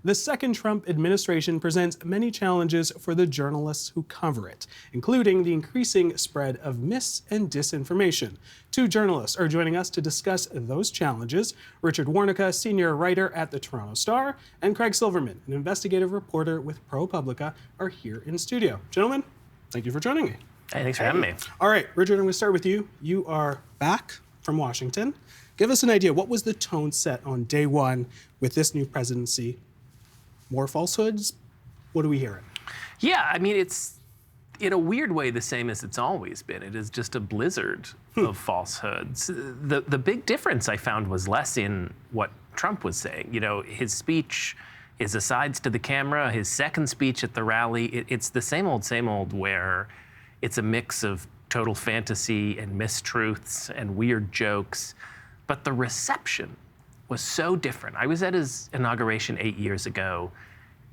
The second Trump administration presents many challenges for the journalists who cover it, including the increasing spread of mis- and disinformation. Two journalists are joining us to discuss those challenges. Richard Warnica, senior writer at the Toronto Star, and Craig Silverman, an investigative reporter with ProPublica, are here in studio. Gentlemen, thank you for joining me. Hey, thanks for having me. All right, Richard, I'm going to start with you. You are back from Washington. Give us an idea. What was the tone set on day one with this new presidency? More falsehoods? What are we hearing? Yeah, I mean, it's in a weird way the same as it's always been. It is just a blizzard of falsehoods. The big difference I found was less in what Trump was saying. You know, his speech, his asides to the camera, his second speech at the rally, it's the same old where it's a mix of total fantasy and mistruths and weird jokes. But the reception was so different. I was at his inauguration 8 years ago,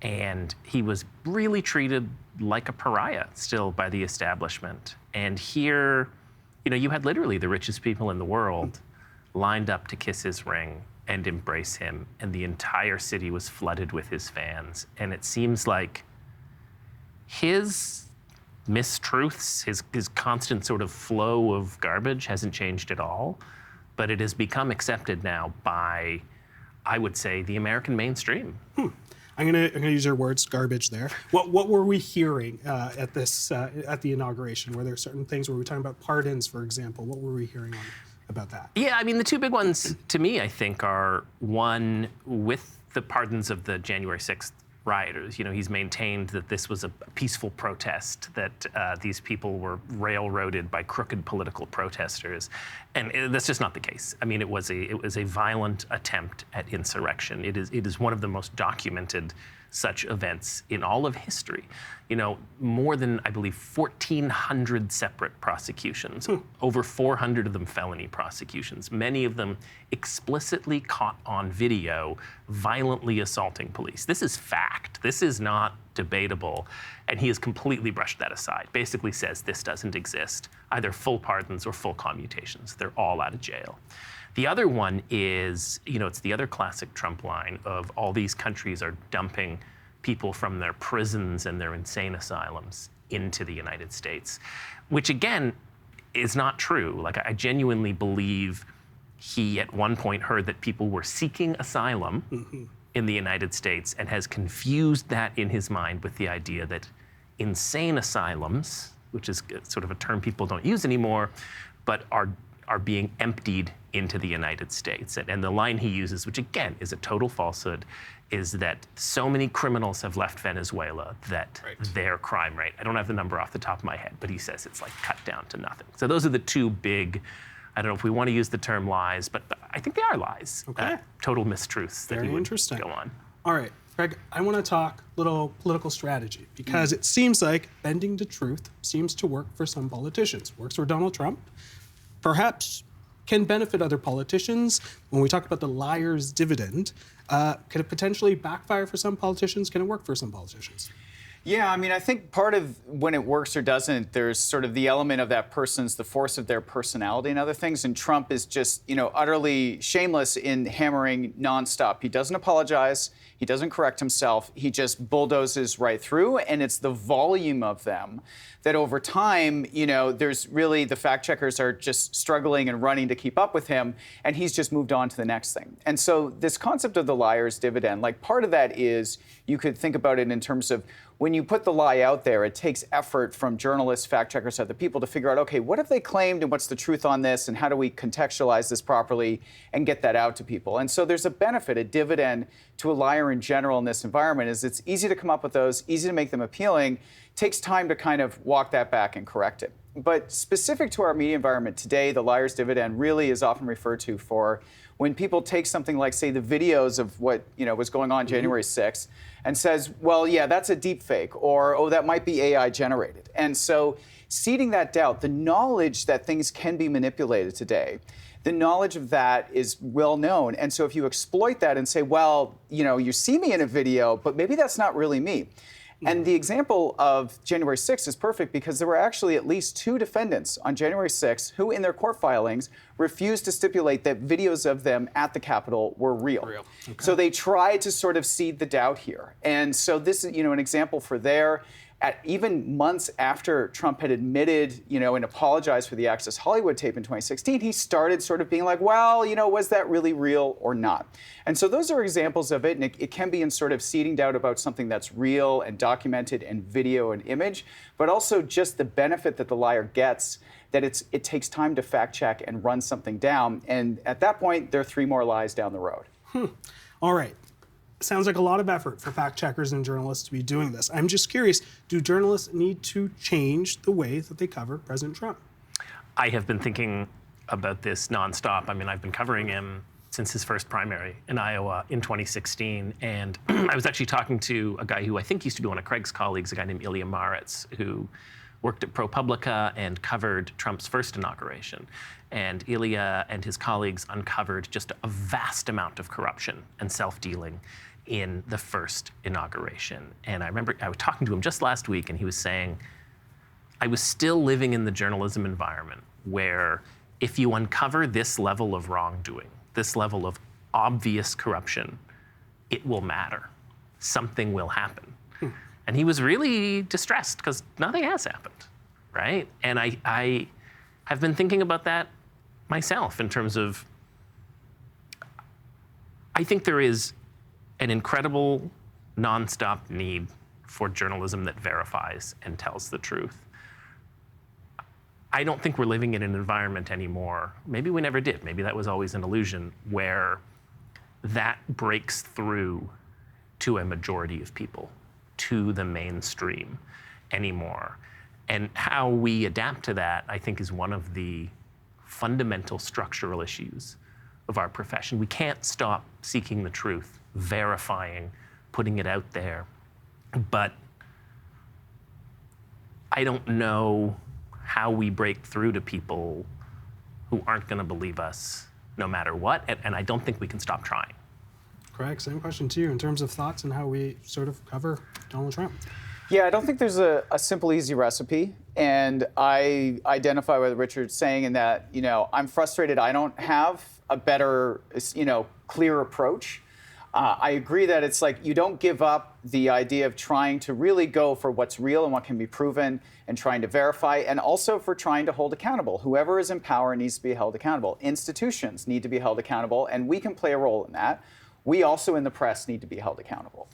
and he was really treated like a pariah still by the establishment. And here, you know, you had literally the richest people in the world lined up to kiss his ring and embrace him, and the entire city was flooded with his fans. And it seems like his mistruths, his constant sort of flow of garbage hasn't changed at all. But it has become accepted now by, I would say, the American mainstream. I'm gonna use your words, garbage there. What were we hearing at the inauguration? Were there certain things? Were we talking about pardons, for example? What were we hearing about that? Yeah, I mean, the two big ones to me, I think, are one, with the pardons of the January 6th rioters. You know, he's maintained that this was a peaceful protest, that these people were railroaded by crooked political protesters, and that's just not the case. I mean, it was a violent attempt at insurrection. It is one of the most documented such events in all of history. You know, more than, I believe, 1,400 separate prosecutions, over 400 of them felony prosecutions, many of them explicitly caught on video, violently assaulting police. This is fact. This is not debatable. And he has completely brushed that aside, basically says this doesn't exist, either full pardons or full commutations. They're all out of jail. The other one is, you know, it's the other classic Trump line of all these countries are dumping people from their prisons and their insane asylums into the United States, which again is not true. Like, I genuinely believe he at one point heard that people were seeking asylum in the United States and has confused that in his mind with the idea that insane asylums, which is sort of a term people don't use anymore, but are being emptied into the United States. And the line he uses, which again is a total falsehood, is that so many criminals have left Venezuela that their crime rate, I don't have the number off the top of my head, but he says it's like cut down to nothing. So those are the two big, I don't know if we want to use the term lies, but I think they are lies. Okay. Total mistruths that Very he would interesting. go on. All right, Craig, I want to talk little political strategy because it seems like bending to truth seems to work for some politicians. Works for Donald Trump. Perhaps can benefit other politicians. When we talk about the liar's dividend, could it potentially backfire for some politicians? Can it work for some politicians? Yeah, I mean, I think part of when it works or doesn't, there's sort of the element of that person's, the force of their personality and other things. And Trump is just, you know, utterly shameless in hammering nonstop. He doesn't apologize. He doesn't correct himself. He just bulldozes right through. And it's the volume of them that over time, you know, there's really the fact checkers are just struggling and running to keep up with him. And he's just moved on to the next thing. And so this concept of the liar's dividend, like part of that is you could think about it in terms of when you put the lie out there, it takes effort from journalists, fact checkers, other people to figure out, okay, what have they claimed and what's the truth on this and how do we contextualize this properly and get that out to people? And so there's a benefit, a dividend to a liar in general in this environment is it's easy to come up with those, easy to make them appealing, takes time to kind of walk that back and correct it. But specific to our media environment today, the liar's dividend really is often referred to for when people take something like, say, the videos of what, you know, was going on January 6th and says, well, yeah, that's a deep fake, or, oh, that might be AI generated. And so seeding that doubt, the knowledge that things can be manipulated today, the knowledge of that is well known. And so if you exploit that and say, well, you know, you see me in a video, but maybe that's not really me. And the example of January 6th is perfect because there were actually at least 2 defendants on January 6th who, in their court filings, refused to stipulate that videos of them at the Capitol were real. Okay. So they tried to sort of seed the doubt here. And so this is, an example for there. Even months after Trump had admitted, and apologized for the Access Hollywood tape in 2016, he started sort of being like, well, was that really real or not? And so those are examples of it, and it can be in sort of seeding doubt about something that's real and documented and video and image, but also just the benefit that the liar gets, that it takes time to fact check and run something down. And at that point, there are 3 more lies down the road. All right. Sounds like a lot of effort for fact checkers and journalists to be doing this. I'm just curious, do journalists need to change the way that they cover President Trump? I have been thinking about this nonstop. I mean, I've been covering him since his first primary in Iowa in 2016. And I was actually talking to a guy who I think used to be one of Craig's colleagues, a guy named Ilya Maritz, who worked at ProPublica and covered Trump's first inauguration. And Ilya and his colleagues uncovered just a vast amount of corruption and self-dealing in the first inauguration. And I remember I was talking to him just last week, and he was saying, I was still living in the journalism environment where if you uncover this level of wrongdoing, this level of obvious corruption, it will matter. Something will happen. And he was really distressed because nothing has happened, right? And I have been thinking about that myself in terms of, I think there is an incredible nonstop need for journalism that verifies and tells the truth. I don't think we're living in an environment anymore, maybe we never did, maybe that was always an illusion, where that breaks through to a majority of people, to the mainstream anymore. And how we adapt to that, I think, is one of the fundamental structural issues of our profession. We can't stop seeking the truth, verifying, putting it out there. But I don't know how we break through to people who aren't going to believe us no matter what, and I don't think we can stop trying. Craig, same question to you in terms of thoughts and how we sort of cover Donald Trump. Yeah, I don't think there's a simple, easy recipe. And I identify with Richard's saying in that, I'm frustrated I don't have a better, clear approach. I agree that it's like you don't give up the idea of trying to really go for what's real and what can be proven and trying to verify, and also for trying to hold accountable. Whoever is in power needs to be held accountable. Institutions need to be held accountable, and we can play a role in that. We also in the press need to be held accountable.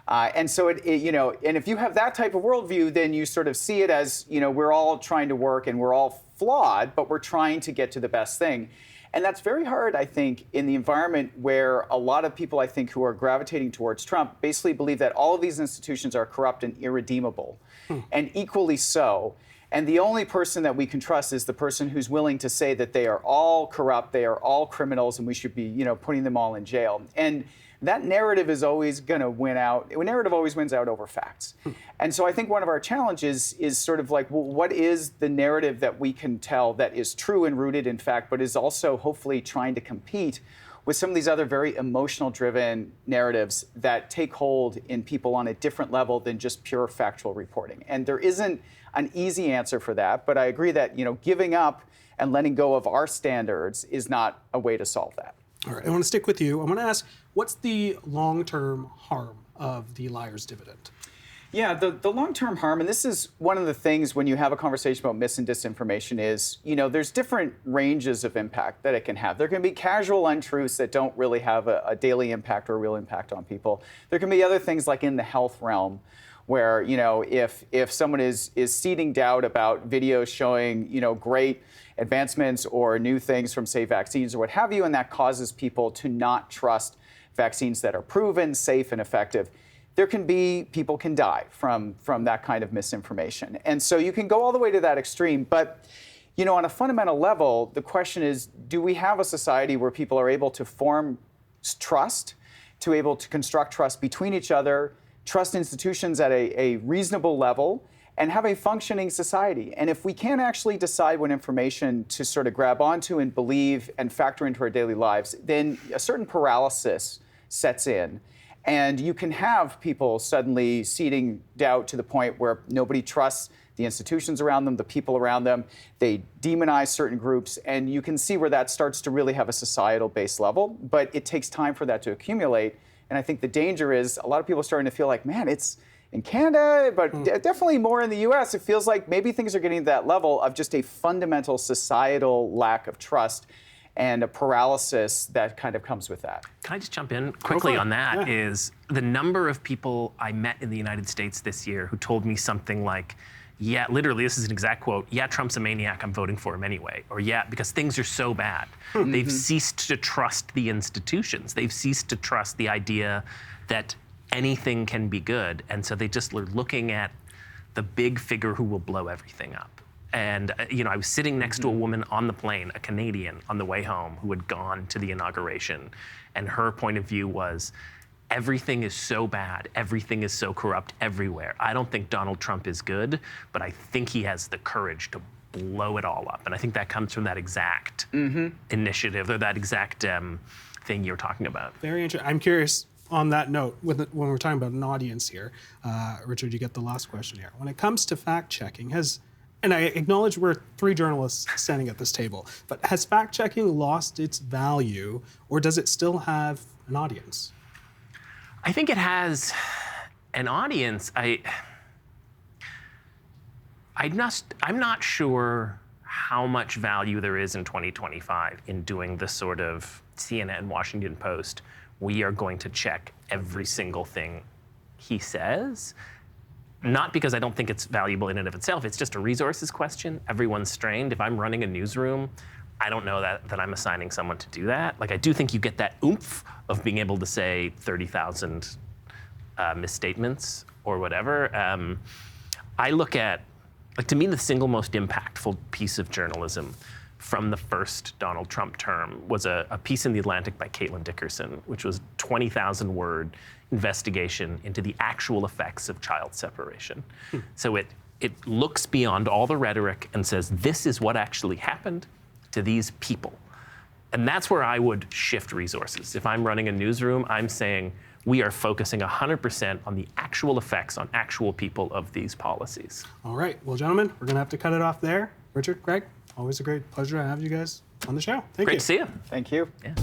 And so, and if you have that type of worldview, then you sort of see it as, we're all trying to work and we're all flawed, but we're trying to get to the best thing. And that's very hard, I think, in the environment where a lot of people, I think, who are gravitating towards Trump basically believe that all of these institutions are corrupt and irredeemable, and equally so. And the only person that we can trust is the person who's willing to say that they are all corrupt, they are all criminals, and we should be, putting them all in jail. And that narrative is always going to win out. Narrative always wins out over facts. And so I think one of our challenges is sort of like, well, what is the narrative that we can tell that is true and rooted in fact, but is also hopefully trying to compete with some of these other very emotional-driven narratives that take hold in people on a different level than just pure factual reporting. And there isn't an easy answer for that, but I agree that, giving up and letting go of our standards is not a way to solve that. All right, I want to stick with you. I want to ask, what's the long-term harm of the liar's dividend? Yeah, the long-term harm, and this is one of the things when you have a conversation about mis and disinformation is, there's different ranges of impact that it can have. There can be casual untruths that don't really have a daily impact or a real impact on people. There can be other things like in the health realm where, if someone is seeding doubt about videos showing, great advancements or new things from, say, vaccines or what have you, and that causes people to not trust vaccines that are proven, safe, and effective. People can die from that kind of misinformation. And so you can go all the way to that extreme. But, on a fundamental level, the question is, do we have a society where people are able to form trust, to able to construct trust between each other, trust institutions at a reasonable level, and have a functioning society? And if we can't actually decide what information to sort of grab onto and believe and factor into our daily lives, then a certain paralysis sets in. And you can have people suddenly seeding doubt to the point where nobody trusts the institutions around them, the people around them. They demonize certain groups, and you can see where that starts to really have a societal base level. But it takes time for that to accumulate. And I think the danger is a lot of people are starting to feel like, man, it's in Canada, but definitely more in the US, it feels like maybe things are getting to that level of just a fundamental societal lack of trust and a paralysis that kind of comes with that. Can I just jump in quickly on that? Is the number of people I met in the United States this year who told me something like, yeah, literally, this is an exact quote, yeah, Trump's a maniac, I'm voting for him anyway. Or yeah, because things are so bad. They've ceased to trust the institutions. They've ceased to trust the idea that anything can be good. And so they just are looking at the big figure who will blow everything up. And I was sitting next to a woman on the plane, a Canadian, on the way home, who had gone to the inauguration. And her point of view was, everything is so bad, everything is so corrupt everywhere. I don't think Donald Trump is good, but I think he has the courage to blow it all up. And I think that comes from that exact initiative, or that exact thing you're talking about. Very interesting. I'm curious, on that note, when we're talking about an audience here, Richard, you get the last question here. When it comes to fact-checking, and I acknowledge we're 3 journalists standing at this table, but has fact-checking lost its value, or does it still have an audience? I think it has an audience. I'm not sure how much value there is in 2025 in doing the sort of CNN, Washington Post, we are going to check every single thing he says. Not because I don't think it's valuable in and of itself, it's just a resources question. Everyone's strained. If I'm running a newsroom, I don't know that I'm assigning someone to do that. Like, I do think you get that oomph of being able to say 30,000 misstatements or whatever. I look at, like, to me, the single most impactful piece of journalism from the first Donald Trump term was a piece in The Atlantic by Caitlin Dickerson, which was 20,000-word investigation into the actual effects of child separation. So it looks beyond all the rhetoric and says, this is what actually happened to these people. And that's where I would shift resources. If I'm running a newsroom, I'm saying we are focusing 100% on the actual effects on actual people of these policies. All right. Well, gentlemen, we're going to have to cut it off there. Richard, Greg, always a great pleasure to have you guys on the show. Thank you. Great to see you. Thank you. Yeah.